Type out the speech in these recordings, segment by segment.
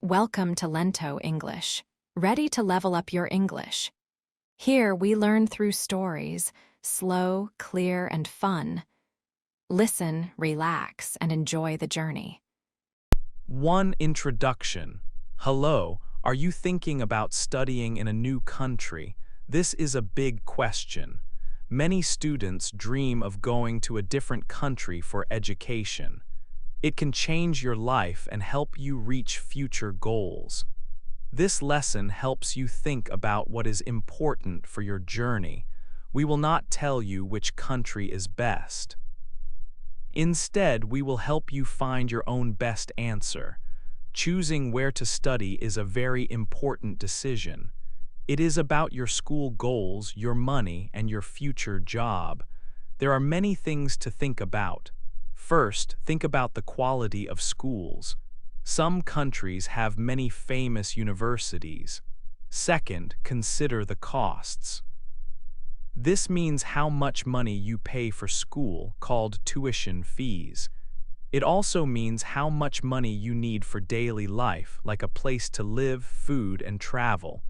Welcome to Lento English. Ready to level up your English? Here we learn through stories, slow, clear, and fun. Listen, relax, and enjoy the journey. 1. Introduction. Hello, are you thinking about studying in a new country? This is a big question. Many students dream of going to a different country for education. It can change your life and help you reach future goals. This lesson helps you think about what is important for your journey. We will not tell you which country is best. Instead, we will help you find your own best answer. Choosing where to study is a very important decision. It is about your school goals, your money, and your future job. There are many things to think about. First, think about the quality of schools. Some countries have many famous universities. Second, consider the costs. This means how much money you pay for school, called tuition fees. It also means how much money you need for daily life, like a place to live, food, and travel.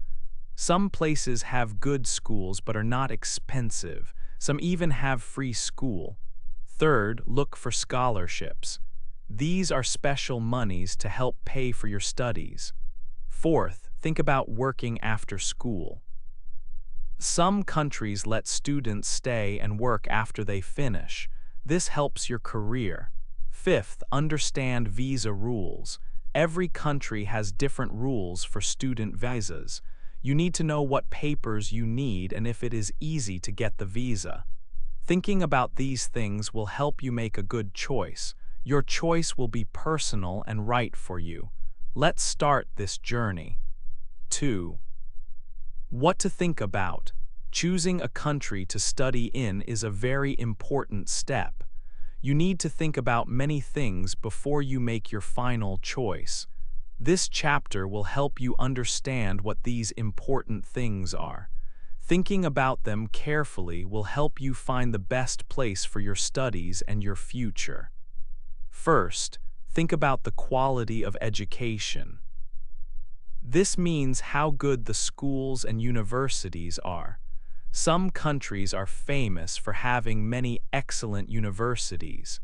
Some places have good schools but are not expensive. Some even have free school. Third, look for scholarships. These are special monies to help pay for your studies. Fourth, think about working after school. Some countries let students stay and work after they finish. This helps your career. Fifth, understand visa rules. Every country has different rules for student visas. You need to know what papers you need and if it is easy to get the visa. Thinking about these things will help you make a good choice. Your choice will be personal and right for you. Let's start this journey. 2. What to think about. Choosing a country to study in is a very important step. You need to think about many things before you make your final choice. This chapter will help you understand what these important things are. Thinking about them carefully will help you find the best place for your studies and your future. First, think about the quality of education. This means how good the schools and universities are. Some countries are famous for having many excellent universities.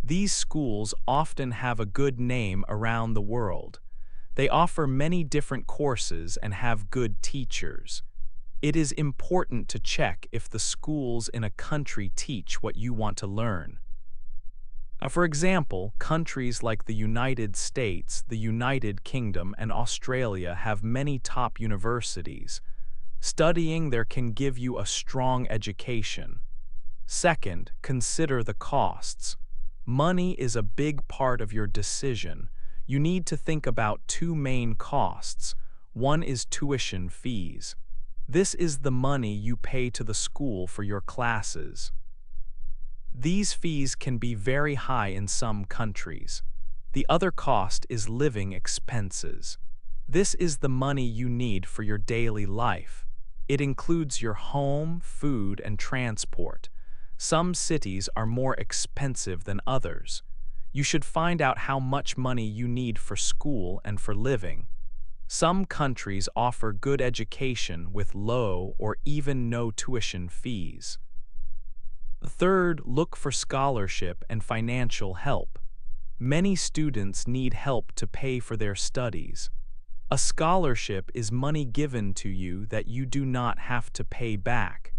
These schools often have a good name around the world. They offer many different courses and have good teachers. It is important to check if the schools in a country teach what you want to learn. For example, countries like the United States, the United Kingdom, and Australia have many top universities. Studying there can give you a strong education. Second, consider the costs. Money is a big part of your decision. You need to think about two main costs. One is tuition fees. This is the money you pay to the school for your classes. These fees can be very high in some countries. The other cost is living expenses. This is the money you need for your daily life. It includes your home, food, and transport. Some cities are more expensive than others. You should find out how much money you need for school and for living. Some countries offer good education with low or even no tuition fees. Third, look for scholarship and financial help. Many students need help to pay for their studies. A scholarship is money given to you that you do not have to pay back.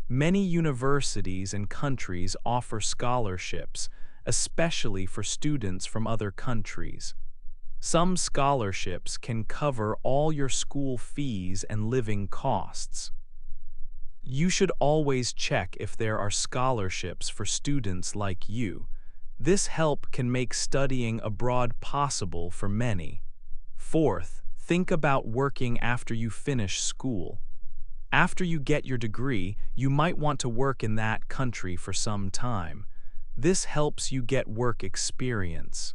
Many universities and countries offer scholarships, especially for students from other countries. Some scholarships can cover all your school fees and living costs. You should always check if there are scholarships for students like you. This help can make studying abroad possible for many. Fourth, think about working after you finish school. After you get your degree, you might want to work in that country for some time. This helps you get work experience.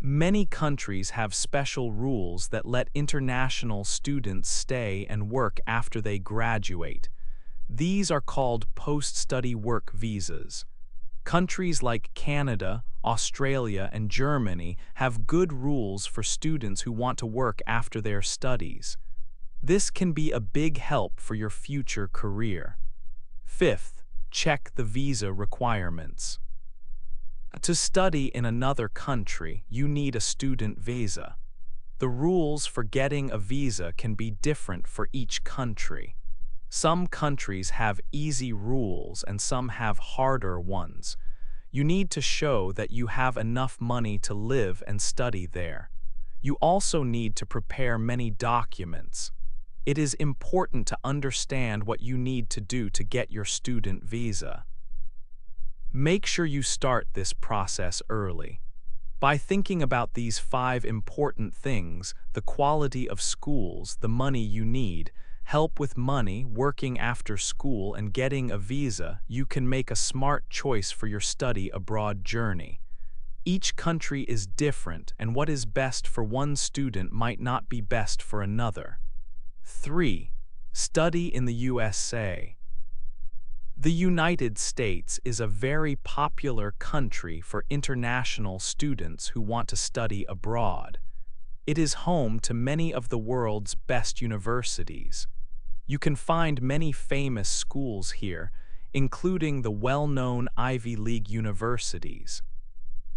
Many countries have special rules that let international students stay and work after they graduate. These are called post-study work visas. Countries like Canada, Australia, and Germany have good rules for students who want to work after their studies. This can be a big help for your future career. Fifth, check the visa requirements. To study in another country, you need a student visa. The rules for getting a visa can be different for each country. Some countries have easy rules and some have harder ones. You need to show that you have enough money to live and study there. You also need to prepare many documents. It is important to understand what you need to do to get your student visa. Make sure you start this process early. By thinking about these 5 important things, the quality of schools, the money you need, help with money, working after school, and getting a visa, you can make a smart choice for your study abroad journey. Each country is different, and what is best for one student might not be best for another. 3. Study in the USA. The United States is a very popular country for international students who want to study abroad. It is home to many of the world's best universities. You can find many famous schools here, including the well-known Ivy League universities.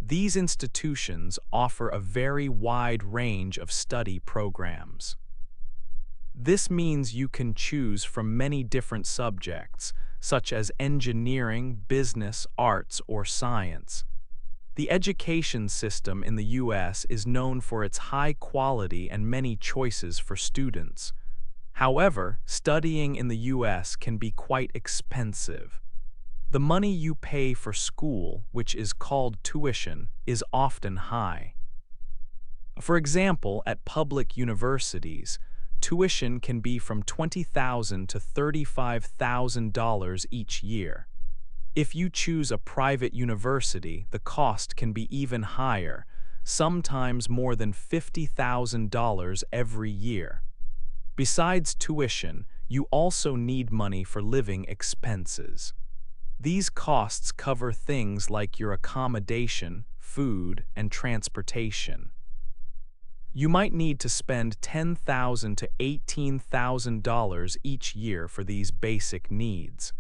These institutions offer a very wide range of study programs. This means you can choose from many different subjects, such as engineering, business, arts, or science. The education system in the U.S. is known for its high quality and many choices for students. However, studying in the U.S. can be quite expensive. The money you pay for school, which is called tuition, is often high. For example, at public universities, tuition can be from $20,000 to $35,000 each year. If you choose a private university, the cost can be even higher, sometimes more than $50,000 every year. Besides tuition, you also need money for living expenses. These costs cover things like your accommodation, food, and transportation. You might need to spend $10,000 to $18,000 each year for these basic needs.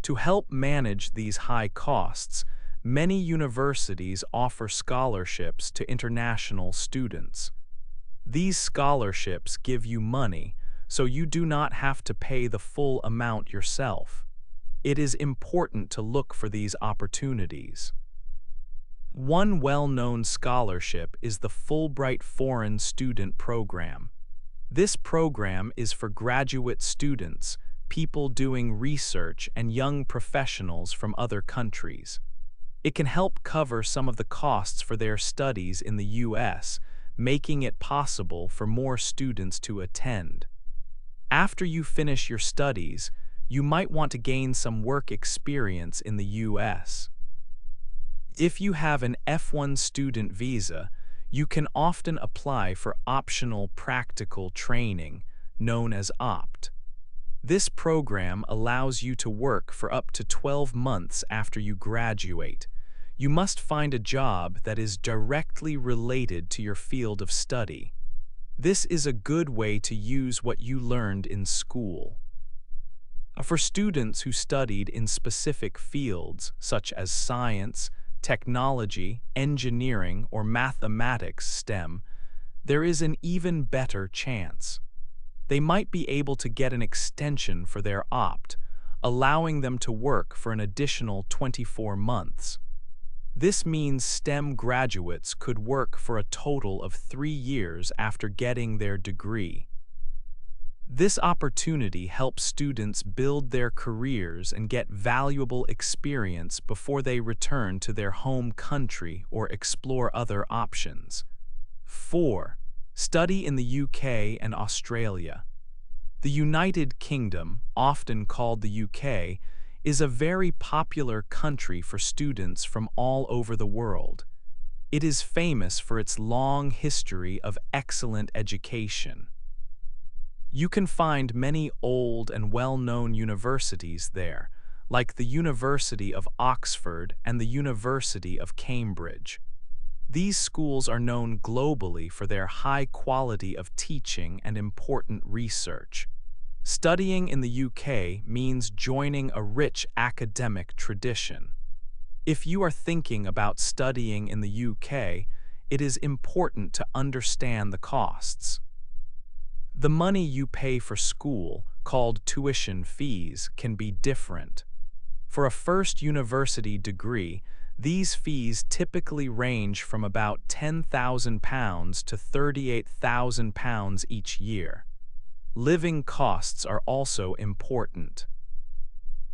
To help manage these high costs, many universities offer scholarships to international students. These scholarships give you money, so you do not have to pay the full amount yourself. It is important to look for these opportunities. One well-known scholarship is the Fulbright Foreign Student Program. This program is for graduate students, people doing research, and young professionals from other countries. It can help cover some of the costs for their studies in the U.S., making it possible for more students to attend. After you finish your studies, you might want to gain some work experience in the U.S. If you have an F1 student visa, you can often apply for optional practical training, known as OPT. This program allows you to work for up to 12 months after you graduate. You must find a job that is directly related to your field of study. This is a good way to use what you learned in school. For students who studied in specific fields, such as science, technology, engineering, or mathematics (STEM), there is an even better chance. They might be able to get an extension for their OPT, allowing them to work for an additional 24 months. This means STEM graduates could work for a total of 3 years after getting their degree. This opportunity helps students build their careers and get valuable experience before they return to their home country or explore other options. 4. Study in the UK and Australia. The United Kingdom, often called the UK, is a very popular country for students from all over the world. It is famous for its long history of excellent education. You can find many old and well-known universities there, like the University of Oxford and the University of Cambridge. These schools are known globally for their high quality of teaching and important research. Studying in the UK means joining a rich academic tradition. If you are thinking about studying in the UK, it is important to understand the costs. The money you pay for school, called tuition fees, can be different. For a first university degree, these fees typically range from about £10,000 to £38,000 each year. Living costs are also important.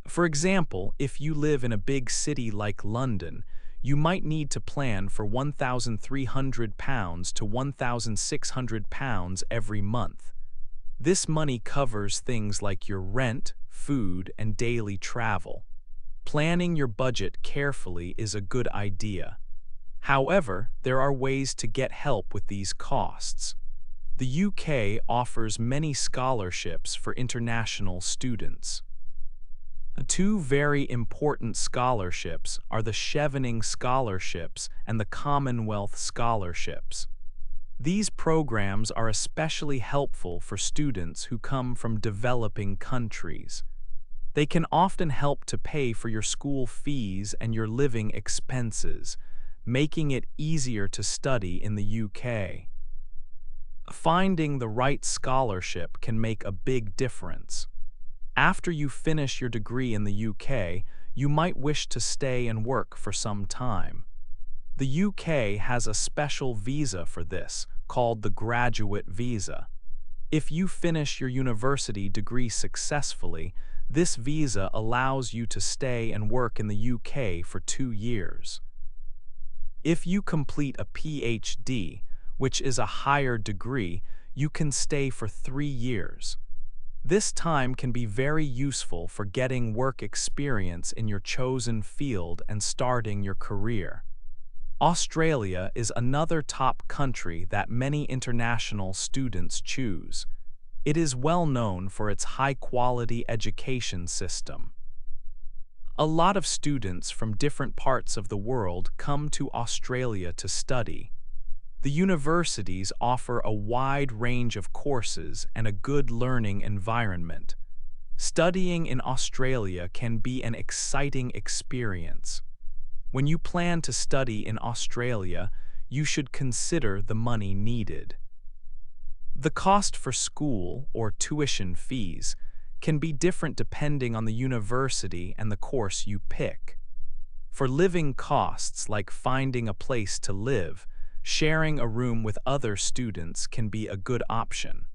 For example, if you live in a big city like London, you might need to plan for £1,300 to £1,600 every month. This money covers things like your rent, food, and daily travel. Planning your budget carefully is a good idea. However, there are ways to get help with these costs. The UK offers many scholarships for international students. Two very important scholarships are the Chevening Scholarships and the Commonwealth Scholarships. These programs are especially helpful for students who come from developing countries. They can often help to pay for your school fees and your living expenses, making it easier to study in the UK. Finding the right scholarship can make a big difference. After you finish your degree in the UK, you might wish to stay and work for some time. The UK has a special visa for this, called the graduate visa. If you finish your university degree successfully, this visa allows you to stay and work in the UK for 2 years. If you complete a PhD, which is a higher degree, you can stay for 3 years. This time can be very useful for getting work experience in your chosen field and starting your career. Australia is another top country that many international students choose. It is well known for its high-quality education system. A lot of students from different parts of the world come to Australia to study. The universities offer a wide range of courses and a good learning environment. Studying in Australia can be an exciting experience. When you plan to study in Australia, you should consider the money needed. The cost for school, or tuition fees, can be different depending on the university and the course you pick. For living costs like finding a place to live, sharing a room with other students can be a good option.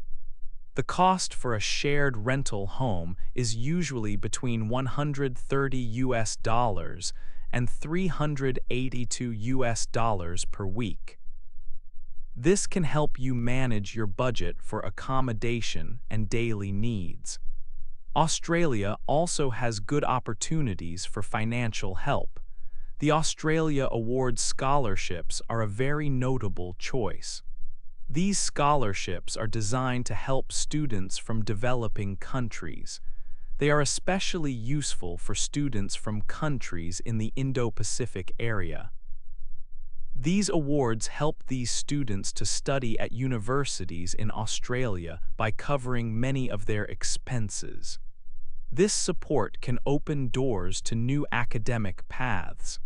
The cost for a shared rental home is usually between $130 and $382 per week. This can help you manage your budget for accommodation and daily needs. Australia also has good opportunities for financial help. The Australia Awards scholarships are a very notable choice. These scholarships are designed to help students from developing countries. They are especially useful for students from countries in the Indo-Pacific area. These awards help these students to study at universities in Australia by covering many of their expenses. This support can open doors to new academic paths.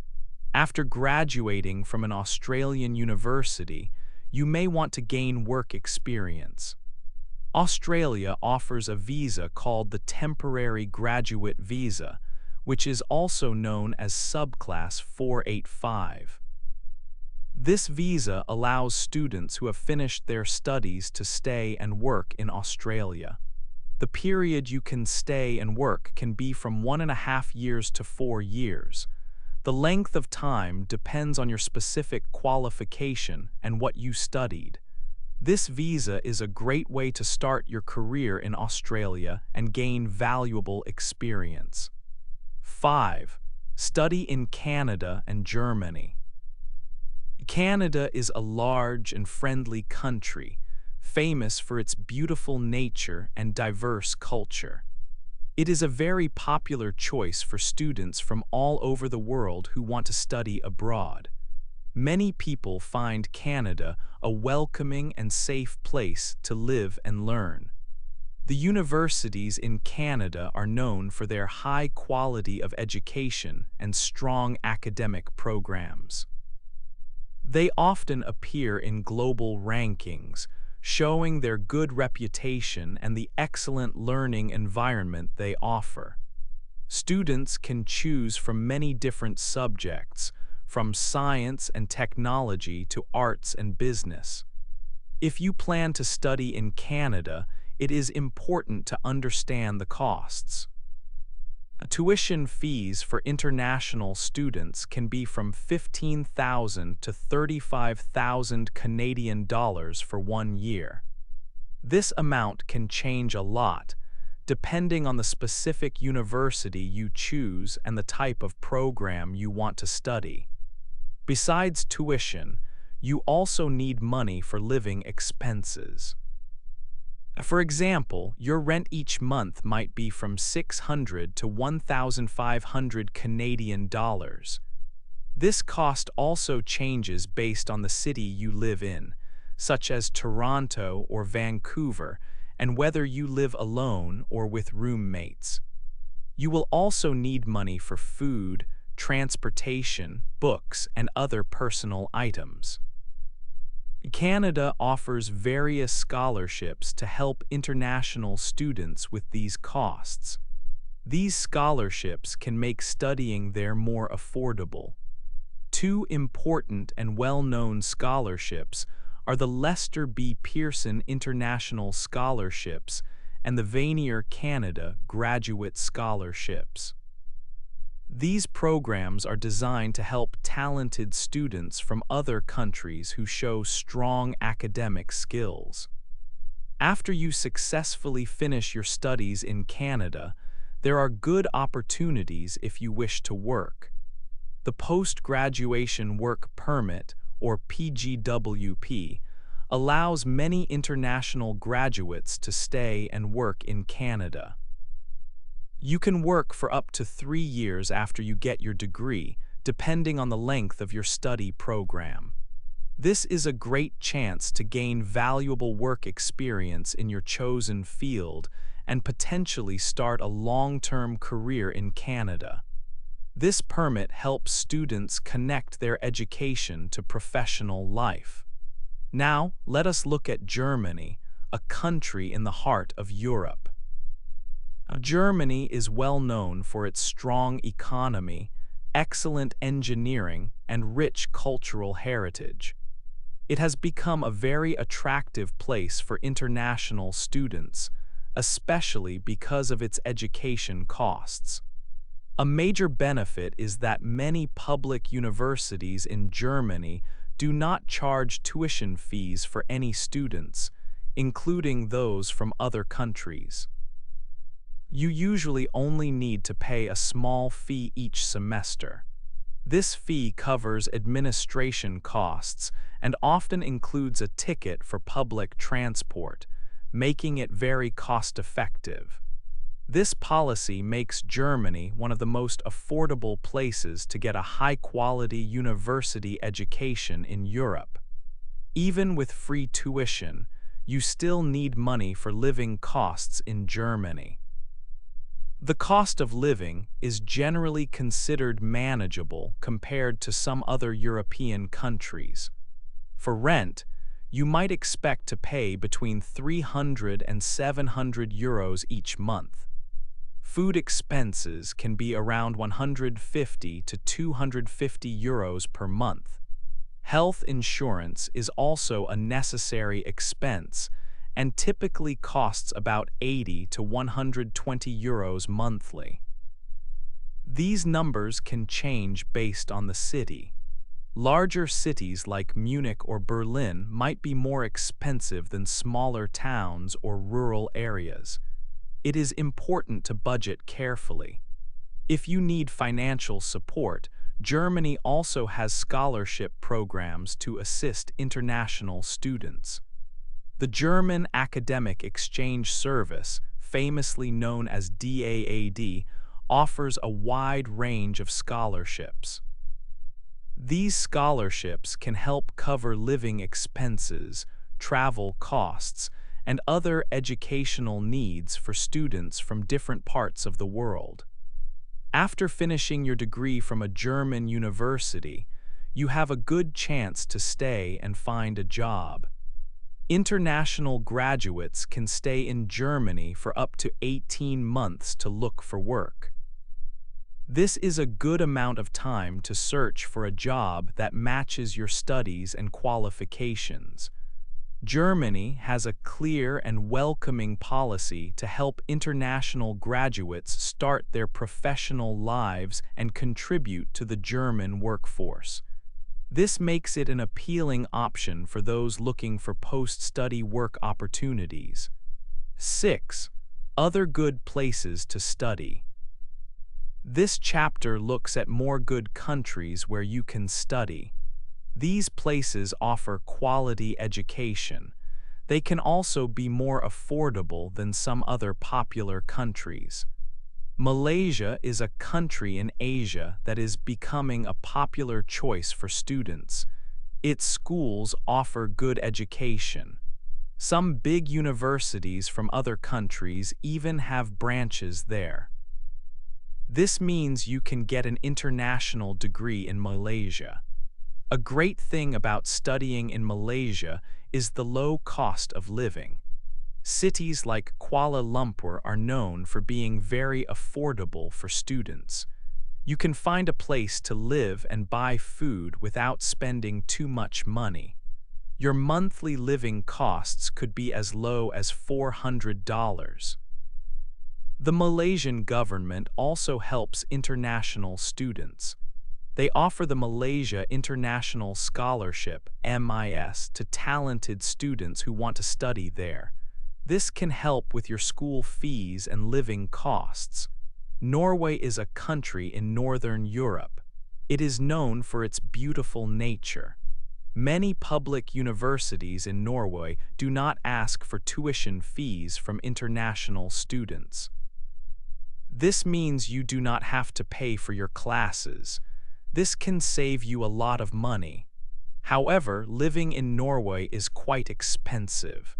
After graduating from an Australian university, you may want to gain work experience. Australia offers a visa called the Temporary Graduate Visa, which is also known as Subclass 485. This visa allows students who have finished their studies to stay and work in Australia. The period you can stay and work can be from 1.5 years to 4 years. The length of time depends on your specific qualification and what you studied. This visa is a great way to start your career in Australia and gain valuable experience. 5. Study in Canada and Germany. Canada is a large and friendly country, famous for its beautiful nature and diverse culture. It is a very popular choice for students from all over the world who want to study abroad. Many people find Canada a welcoming and safe place to live and learn. The universities in Canada are known for their high quality of education and strong academic programs. They often appear in global rankings, showing their good reputation and the excellent learning environment they offer. Students can choose from many different subjects, from science and technology to arts and business. If you plan to study in Canada, it is important to understand the costs. Tuition fees for international students can be from $15,000 to $35,000 Canadian dollars for 1 year. This amount can change a lot, depending on the specific university you choose and the type of program you want to study. Besides tuition, you also need money for living expenses. For example, your rent each month might be from $600 to $1,500 Canadian dollars. This cost also changes based on the city you live in, such as Toronto or Vancouver, and whether you live alone or with roommates. You will also need money for food, transportation, books, and other personal items. Canada offers various scholarships to help international students with these costs. These scholarships can make studying there more affordable. Two important and well-known scholarships are the Lester B. Pearson International Scholarships and the Vanier Canada Graduate Scholarships. These programs are designed to help talented students from other countries who show strong academic skills. After you successfully finish your studies in Canada, there are good opportunities if you wish to work. The Post-Graduation Work Permit, or PGWP, allows many international graduates to stay and work in Canada. You can work for up to 3 years after you get your degree, depending on the length of your study program. This is a great chance to gain valuable work experience in your chosen field and potentially start a long-term career in Canada. This permit helps students connect their education to professional life. Now, let us look at Germany, a country in the heart of Europe. Germany is well known for its strong economy, excellent engineering, and rich cultural heritage. It has become a very attractive place for international students, especially because of its education costs. A major benefit is that many public universities in Germany do not charge tuition fees for any students, including those from other countries. You usually only need to pay a small fee each semester. This fee covers administration costs and often includes a ticket for public transport, making it very cost-effective. This policy makes Germany one of the most affordable places to get a high-quality university education in Europe. Even with free tuition, you still need money for living costs in Germany. The cost of living is generally considered manageable compared to some other European countries. For rent, you might expect to pay between 300 and 700 euros each month. Food expenses can be around 150 to 250 euros per month. Health insurance is also a necessary expense and typically costs about 80 to 120 euros monthly. These numbers can change based on the city. Larger cities like Munich or Berlin might be more expensive than smaller towns or rural areas. It is important to budget carefully. If you need financial support, Germany also has scholarship programs to assist international students. The German Academic Exchange Service, famously known as DAAD, offers a wide range of scholarships. These scholarships can help cover living expenses, travel costs, and other educational needs for students from different parts of the world. After finishing your degree from a German university, you have a good chance to stay and find a job. International graduates can stay in Germany for up to 18 months to look for work. This is a good amount of time to search for a job that matches your studies and qualifications. Germany has a clear and welcoming policy to help international graduates start their professional lives and contribute to the German workforce. This makes it an appealing option for those looking for post-study work opportunities. 6. Other good places to study. This chapter looks at more good countries where you can study. These places offer quality education. They can also be more affordable than some other popular countries. Malaysia is a country in Asia that is becoming a popular choice for students. Its schools offer good education. Some big universities from other countries even have branches there. This means you can get an international degree in Malaysia. A great thing about studying in Malaysia is the low cost of living. Cities like Kuala Lumpur are known for being very affordable for students. You can find a place to live and buy food without spending too much money. Your monthly living costs could be as low as $400. The Malaysian government also helps international students. They offer the Malaysia International Scholarship (MIS) to talented students who want to study there. This can help with your school fees and living costs. Norway is a country in Northern Europe. It is known for its beautiful nature. Many public universities in Norway do not ask for tuition fees from international students. This means you do not have to pay for your classes. This can save you a lot of money. However, living in Norway is quite expensive.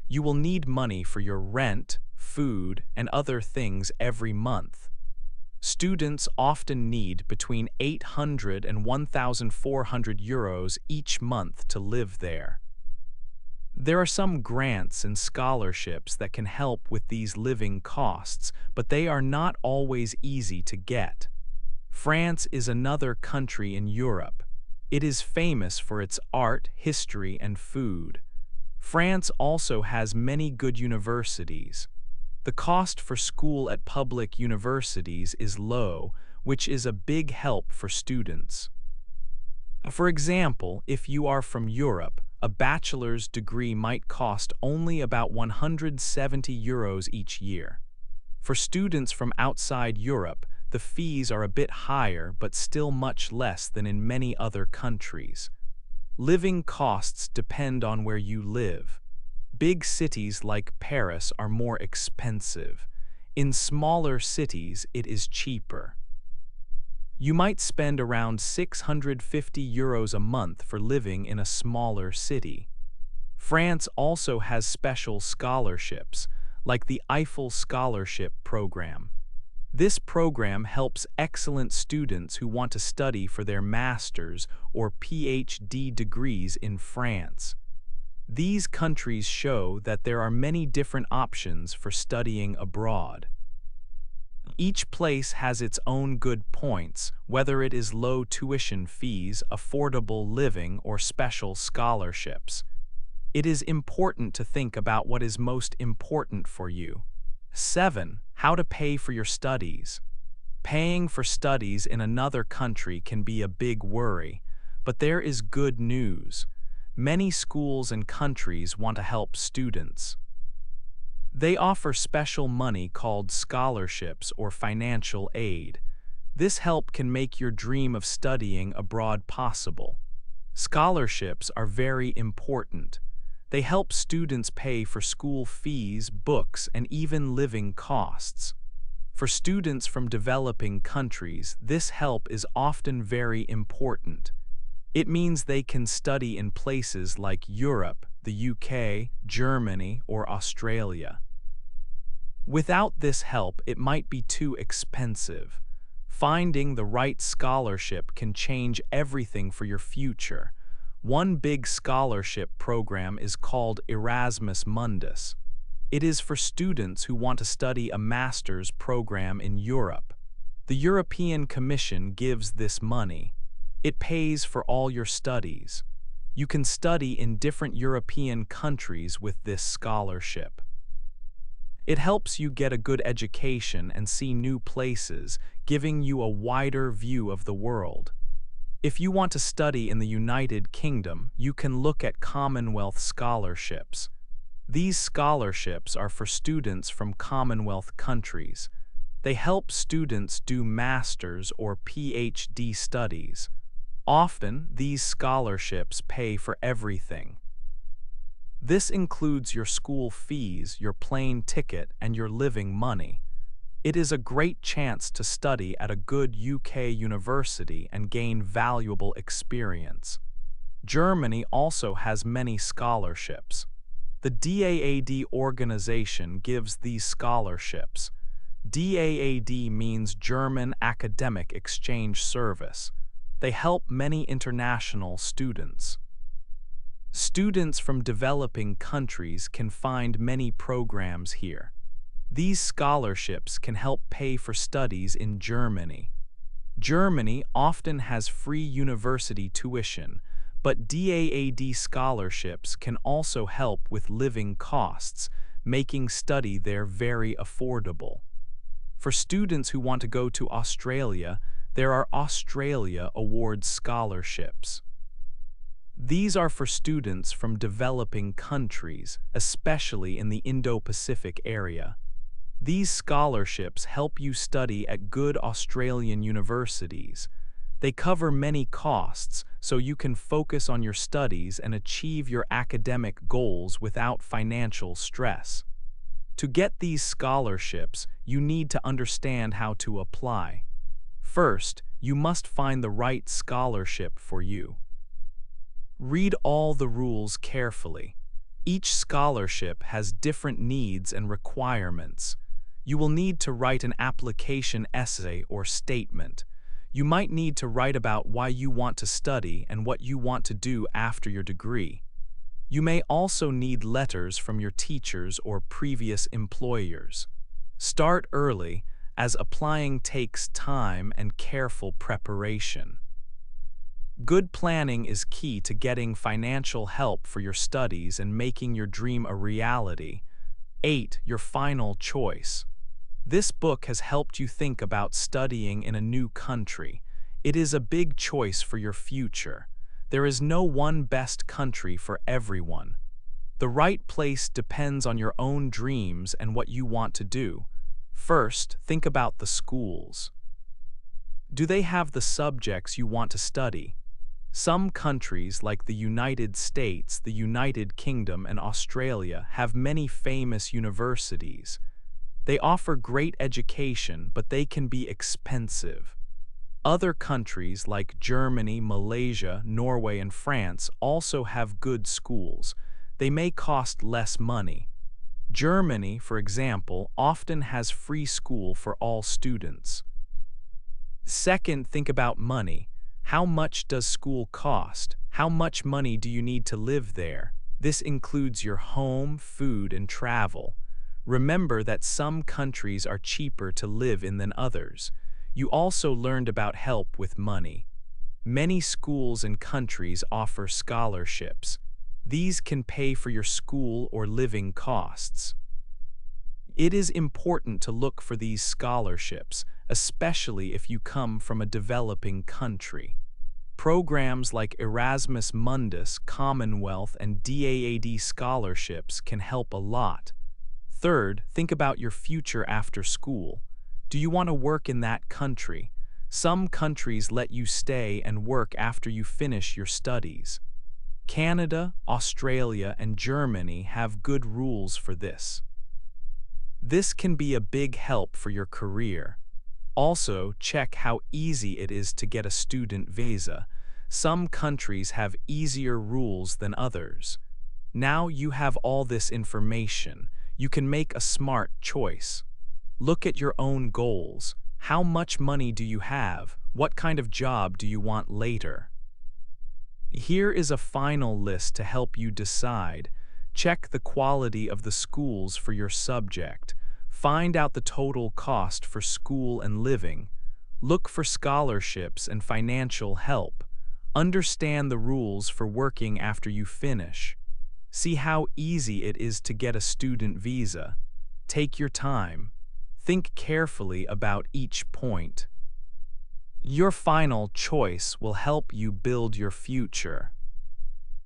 You will need money for your rent, food, and other things every month. Students often need between 800 and 1,400 euros each month to live there. There are some grants and scholarships that can help with these living costs, but they are not always easy to get. France is another country in Europe. It is famous for its art, history, and food. France also has many good universities. The cost for school at public universities is low, which is a big help for students. For example, if you are from Europe, a bachelor's degree might cost only about 170 euros each year. For students from outside Europe, the fees are a bit higher but still much less than in many other countries. Living costs depend on where you live. Big cities like Paris are more expensive. In smaller cities, it is cheaper. You might spend around 650 euros a month for living in a smaller city. France also has special scholarships, like the Eiffel Scholarship Program. This program helps excellent students who want to study for their master's or PhD degrees in France. These countries show that there are many different options for studying abroad. Each place has its own good points, whether it is low tuition fees, affordable living, or special scholarships. It is important to think about what is most important for you. 7. How to pay for your studies. Paying for studies in another country can be a big worry, but there is good news. Many schools and countries want to help students. They offer special money called scholarships or financial aid. This help can make your dream of studying abroad possible. Scholarships are very important. They help students pay for school fees, books, and even living costs. For students from developing countries, this help is often very important. It means they can study in places like Europe, the UK, Germany, or Australia. Without this help, it might be too expensive. Finding the right scholarship can change everything for your future. One big scholarship program is called Erasmus Mundus. It is for students who want to study a master's program in Europe. The European Commission gives this money. It pays for all your studies. You can study in different European countries with this scholarship. It helps you get a good education and see new places, giving you a wider view of the world. If you want to study in the United Kingdom, you can look at Commonwealth scholarships. These scholarships are for students from Commonwealth countries. They help students do master's or PhD studies. Often, these scholarships pay for everything. This includes your school fees, your plane ticket, and your living money. It is a great chance to study at a good UK university and gain valuable experience. Germany also has many scholarships. The DAAD organization gives these scholarships. DAAD means German Academic Exchange Service. They help many international students. Students from developing countries can find many programs here. These scholarships can help pay for studies in Germany. Germany often has free university tuition, but DAAD scholarships can also help with living costs, making study there very affordable. For students who want to go to Australia, there are Australia Awards scholarships. These are for students from developing countries, especially in the Indo-Pacific area. These scholarships help you study at good Australian universities. They cover many costs, so you can focus on your studies and achieve your academic goals without financial stress. To get these scholarships, you need to understand how to apply. First, you must find the right scholarship for you. Read all the rules carefully. Each scholarship has different needs and requirements. You will need to write an application essay or statement. You might need to write about why you want to study and what you want to do after your degree. You may also need letters from your teachers or previous employers. Start early, as applying takes time and careful preparation. Good planning is key to getting financial help for your studies and making your dream a reality. 8. Your final choice. This book has helped you think about studying in a new country. It is a big choice for your future. There is no one best country for everyone. The right place depends on your own dreams and what you want to do. First, think about the schools. Do they have the subjects you want to study? Some countries, like the United States, the United Kingdom, and Australia, have many famous universities. They offer great education, but they can be expensive. Other countries, like Germany, Malaysia, Norway, and France, also have good schools. They may cost less money. Germany, for example, often has free school for all students. Second, think about money. How much does school cost? How much money do you need to live there? This includes your home, food, and travel. Remember that some countries are cheaper to live in than others. You also learned about help with money. Many schools and countries offer scholarships. These can pay for your school or living costs. It is important to look for these scholarships, especially if you come from a developing country. Programs like Erasmus Mundus, Commonwealth, and DAAD scholarships can help a lot. Third, think about your future after school. Do you want to work in that country? Some countries let you stay and work after you finish your studies. Canada, Australia, and Germany have good rules for this. This can be a big help for your career. Also, check how easy it is to get a student visa. Some countries have easier rules than others. Now you have all this information. You can make a smart choice. Look at your own goals. How much money do you have? What kind of job do you want later? Here is a final list to help you decide. Check the quality of the schools for your subject. Find out the total cost for school and living. Look for scholarships and financial help. Understand the rules for working after you finish. See how easy it is to get a student visa. Take your time. Think carefully about each point. Your final choice will help you build your future.